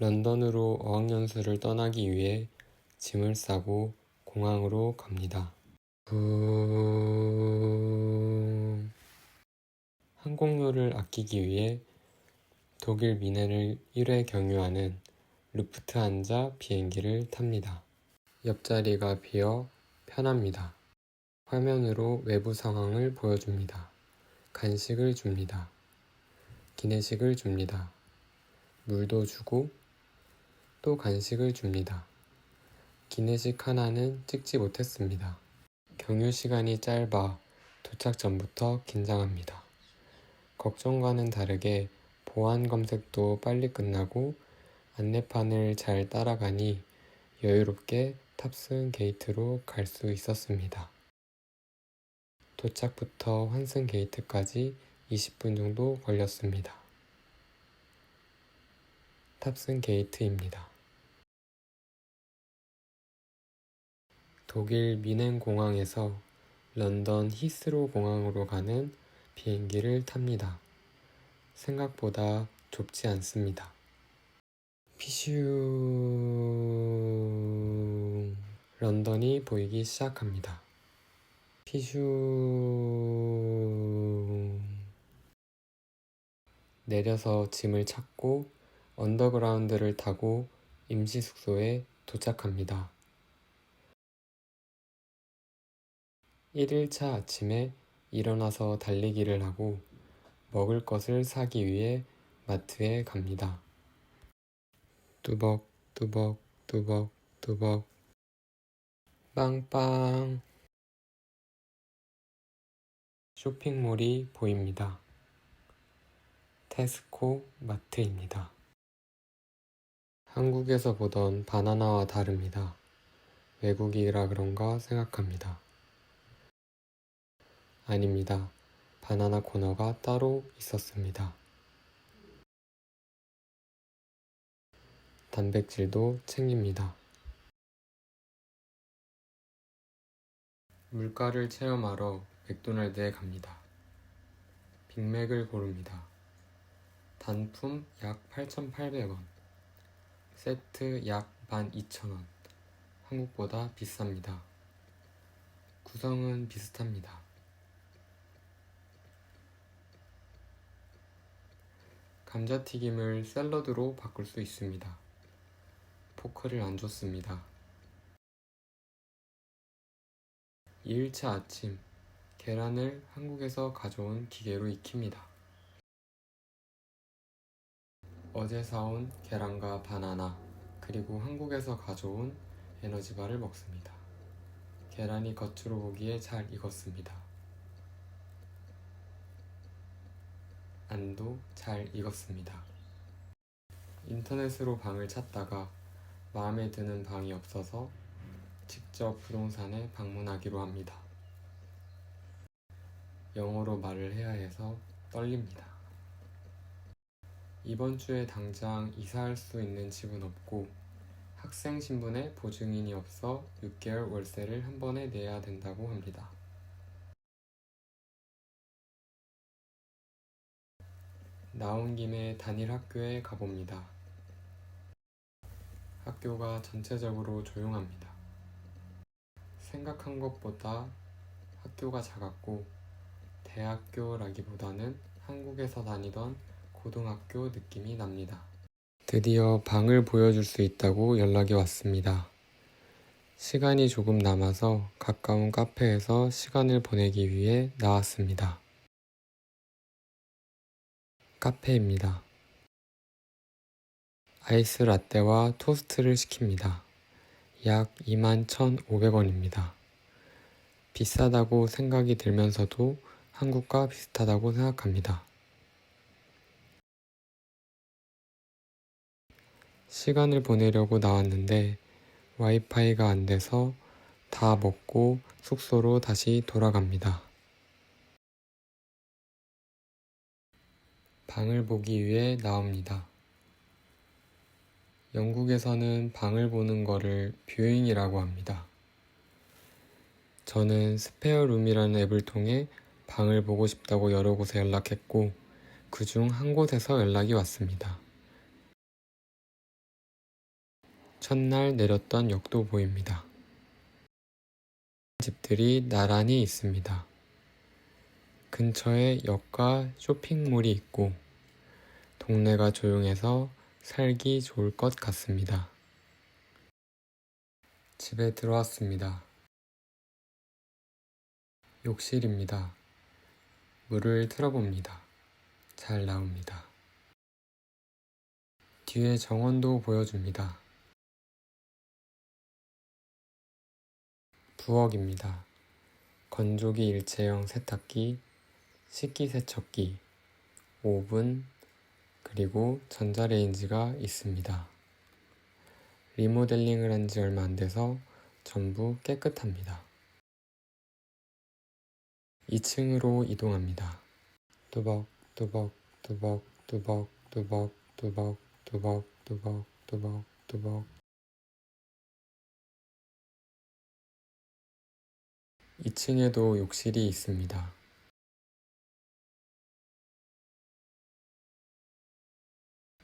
런던으로 어학연수를 떠나기 위해 짐을 싸고 공항으로 갑니다. 항공료를 아끼기 위해 독일 뮌헨을 1회 경유하는 루프트한자 비행기를 탑니다. 옆자리가 비어 편합니다. 화면으로 외부 상황을 보여줍니다. 간식을 줍니다. 기내식을 줍니다. 물도 주고 또 간식을 줍니다. 기내식 하나는 찍지 못했습니다. 경유 시간이 짧아 도착 전부터 긴장합니다. 걱정과는 다르게 보안 검색도 빨리 끝나고 안내판을 잘 따라가니 여유롭게 탑승 게이트로 갈 수 있었습니다. 도착부터 환승 게이트까지 20분 정도 걸렸습니다. 탑승 게이트입니다. 독일 뮌헨 공항에서 런던 히스로 공항으로 가는 비행기를 탑니다. 생각보다 좁지 않습니다. 피슈 런던이 보이기 시작합니다. 피슈 내려서 짐을 찾고 언더그라운드를 타고 임시 숙소에 도착합니다. 1일차 아침에 일어나서 달리기를 하고 먹을 것을 사기 위해 마트에 갑니다. 뚜벅 뚜벅 뚜벅 뚜벅 빵빵 쇼핑몰이 보입니다. 테스코 마트입니다. 한국에서 보던 바나나와 다릅니다. 외국이라 그런가 생각합니다. 아닙니다. 바나나 코너가 따로 있었습니다. 단백질도 챙깁니다. 물가를 체험하러 맥도날드에 갑니다. 빅맥을 고릅니다. 단품 약 8,800원, 세트 약 12,000원, 한국보다 비쌉니다. 구성은 비슷합니다. 감자튀김을 샐러드로 바꿀 수 있습니다. 포크를 안 줬습니다. 2일차 아침, 계란을 한국에서 가져온 기계로 익힙니다. 어제 사온 계란과 바나나, 그리고 한국에서 가져온 에너지바를 먹습니다. 계란이 겉으로 보기에 잘 익었습니다. 안도 잘 익었습니다. 인터넷으로 방을 찾다가 마음에 드는 방이 없어서 직접 부동산에 방문하기로 합니다. 영어로 말을 해야 해서 떨립니다. 이번 주에 당장 이사할 수 있는 집은 없고 학생 신분에 보증인이 없어 6개월 월세를 한 번에 내야 된다고 합니다. 나온 김에 단일 학교에 가봅니다. 학교가 전체적으로 조용합니다. 생각한 것보다 학교가 작았고 대학교라기보다는 한국에서 다니던 고등학교 느낌이 납니다. 드디어 방을 보여줄 수 있다고 연락이 왔습니다. 시간이 조금 남아서 가까운 카페에서 시간을 보내기 위해 나왔습니다. 카페입니다. 아이스 라떼와 토스트를 시킵니다. 약 21,500원입니다. 비싸다고 생각이 들면서도 한국과 비슷하다고 생각합니다. 시간을 보내려고 나왔는데 와이파이가 안 돼서 다 먹고 숙소로 다시 돌아갑니다. 방을 보기 위해 나옵니다. 영국에서는 방을 보는 거를 뷰잉이라고 합니다. 저는 스페어룸이라는 앱을 통해 방을 보고 싶다고 여러 곳에 연락했고 그중 한 곳에서 연락이 왔습니다. 첫날 내렸던 역도 보입니다. 집들이 나란히 있습니다. 근처에 역과 쇼핑몰이 있고 동네가 조용해서 살기 좋을 것 같습니다. 집에 들어왔습니다. 욕실입니다. 물을 틀어봅니다. 잘 나옵니다. 뒤에 정원도 보여줍니다. 부엌입니다. 건조기 일체형 세탁기, 식기세척기, 오븐, 그리고 전자레인지가 있습니다. 리모델링을 한 지 얼마 안 돼서 전부 깨끗합니다. 2층으로 이동합니다. 뚜벅 뚜벅 뚜벅 뚜벅 뚜벅 뚜벅 뚜벅 뚜벅 뚜벅 뚜벅 2층에도 욕실이 있습니다.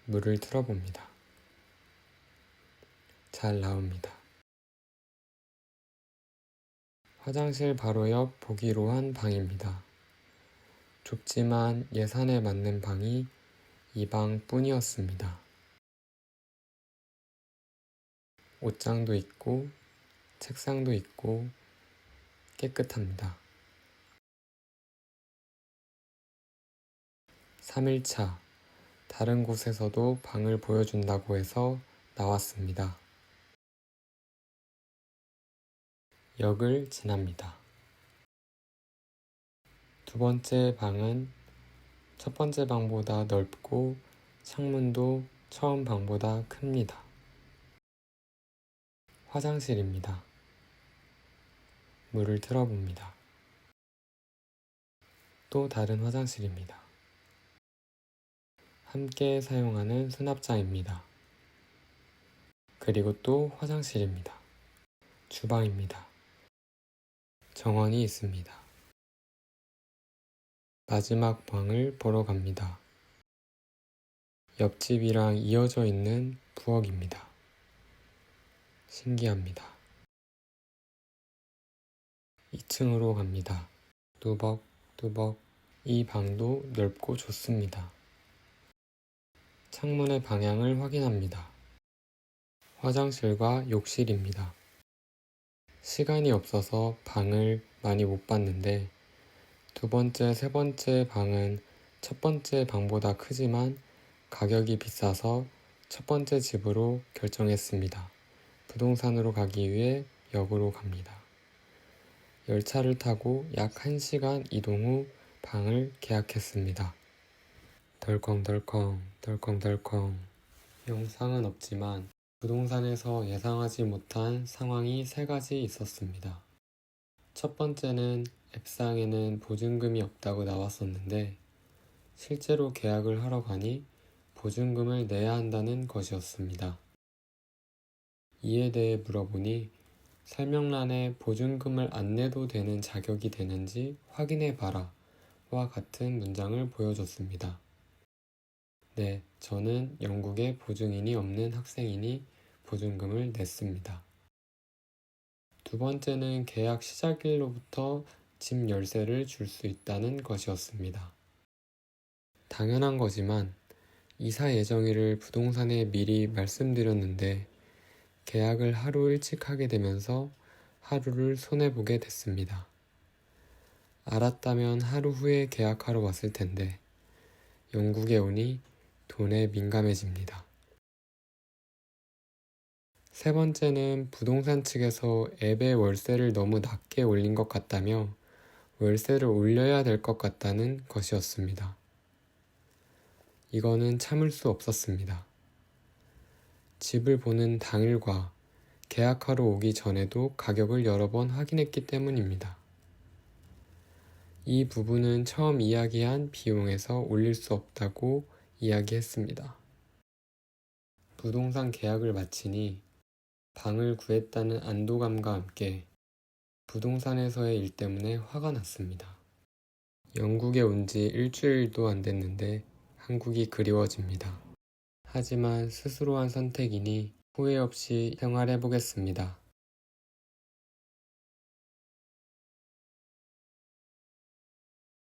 물을 틀어봅니다. 잘 나옵니다. 화장실 바로 옆 보기로 한 방입니다. 좁지만 예산에 맞는 방이 이 방뿐이었습니다. 옷장도 있고 책상도 있고 깨끗합니다. 3일차 다른 곳에서도 방을 보여준다고 해서 나왔습니다. 역을 지납니다. 두 번째 방은 첫 번째 방보다 넓고 창문도 처음 방보다 큽니다. 화장실입니다. 물을 틀어봅니다. 또 다른 화장실입니다. 함께 사용하는 수납장입니다. 그리고 또 화장실입니다. 주방입니다. 정원이 있습니다. 마지막 방을 보러 갑니다. 옆집이랑 이어져 있는 부엌입니다. 신기합니다. 2층으로 갑니다. 뚜벅 뚜벅 이 방도 넓고 좋습니다. 창문의 방향을 확인합니다. 화장실과 욕실입니다. 시간이 없어서 방을 많이 못 봤는데 두 번째, 세 번째 방은 첫 번째 방보다 크지만 가격이 비싸서 첫 번째 집으로 결정했습니다. 부동산으로 가기 위해 역으로 갑니다. 열차를 타고 약 1시간 이동 후 방을 계약했습니다. 덜컹덜컹 덜컹덜컹 영상은 없지만 부동산에서 예상하지 못한 상황이 3가지 있었습니다. 첫 번째는 앱상에는 보증금이 없다고 나왔었는데 실제로 계약을 하러 가니 보증금을 내야 한다는 것이었습니다. 이에 대해 물어보니 설명란에 보증금을 안 내도 되는 자격이 되는지 확인해 봐라 와 같은 문장을 보여줬습니다. 네, 저는 영국에 보증인이 없는 학생이니 보증금을 냈습니다. 두 번째는 계약 시작일로부터 집 열쇠를 줄 수 있다는 것이었습니다. 당연한 거지만 이사 예정일을 부동산에 미리 말씀드렸는데 계약을 하루 일찍 하게 되면서 하루를 손해보게 됐습니다. 알았다면 하루 후에 계약하러 왔을 텐데 영국에 오니 돈에 민감해집니다. 세 번째는 부동산 측에서 앱의 월세를 너무 낮게 올린 것 같다며 월세를 올려야 될 것 같다는 것이었습니다. 이거는 참을 수 없었습니다. 집을 보는 당일과 계약하러 오기 전에도 가격을 여러 번 확인했기 때문입니다. 이 부분은 처음 이야기한 비용에서 올릴 수 없다고 이야기했습니다. 부동산 계약을 마치니 방을 구했다는 안도감과 함께 부동산에서의 일 때문에 화가 났습니다. 영국에 온 지 일주일도 안 됐는데 한국이 그리워집니다. 하지만 스스로 한 선택이니 후회 없이 생활해 보겠습니다.